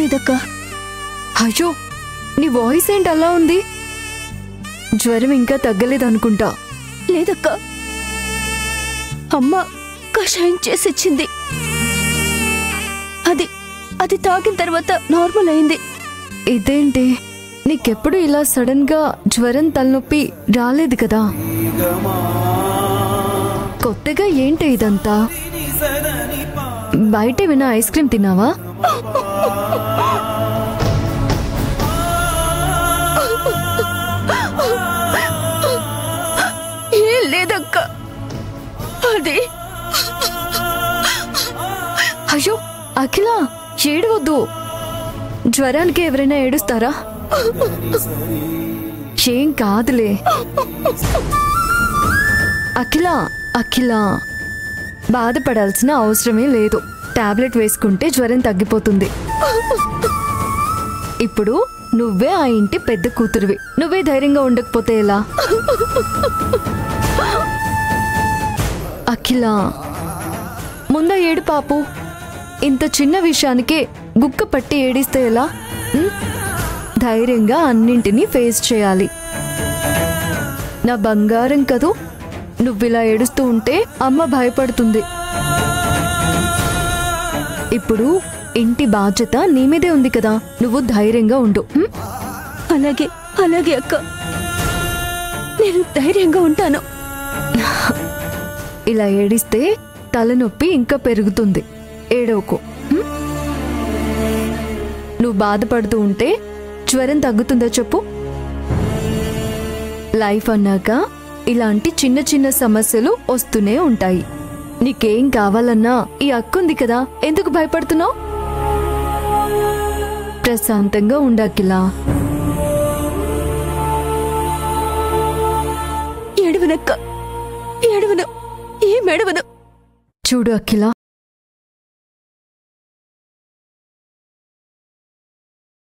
లేదక్క. అయ్యో, నీ వాయిస్ ఏంటి అలా ఉంది? జ్వరం ఇంకా తగ్గలేదనుకుంటా. లేదక్క, అమ్మ కషాయం చేసిచ్చింది. అది తాగిన తర్వాత నార్మల్ అయింది. ఇదేంటి, నీకెప్పుడు ఇలా సడన్ గా జ్వరం తలనొప్పి రాలేదు కదా? కొత్తగా ఏంటి ఇదంతా? బయట ఏమైనా ఐస్ క్రీమ్ తిన్నావా? ఏం లేదక్క. అది అయ్యో అఖిల, ఏడవద్దు. జ్వరానికి ఎవరైనా ఏడుస్తారా? ఏం కాదులే. అఖిల అఖిల, బాధపడాల్సిన అవసరమే లేదు. టాబ్లెట్ వేసుకుంటే జ్వరం తగ్గిపోతుంది. ఇప్పుడు నువ్వే ఆ ఇంటి పెద్ద కూతురువి. నువ్వే ధైర్యంగా ఉండకపోతే ఎలా? అఖిల, ముంద ఏడు పాపు. ఇంత చిన్న విషయానికే గుక్క పట్టి ఏడిస్తే ఎలా? ధైర్యంగా అన్నింటినీ ఫేస్ చేయాలి. నా బంగారం కదూ. నువ్విలా ఏడుస్తూ ఉంటే అమ్మ భయపడుతుంది. ఇప్పుడు ఇంటి బాధ్యత నీ మీదే ఉంది కదా, నువ్వు ధైర్యంగా ఉండు. అలాగే అలాగే అక్క, నేను ధైర్యంగా ఉంటాను. ఇలా ఏడిస్తే తలనొప్పి ఇంకా పెరుగుతుంది. ఏడవకు. నువ్వు బాధపడుతూ ఉంటే జ్వరం తగ్గుతుందో చెప్పు? లైఫ్ అన్నాక ఇలాంటి చిన్న చిన్న సమస్యలు వస్తూనే ఉంటాయి. నీకేం కావాలన్నా ఈ అక్కుంది కదా, ఎందుకు భయపడుతున్నావు? ప్రశాంతంగా ఉండకిలా. ఏడవనక్క, ఏడవను. ఏం ఏడవను. చూడు అఖిల,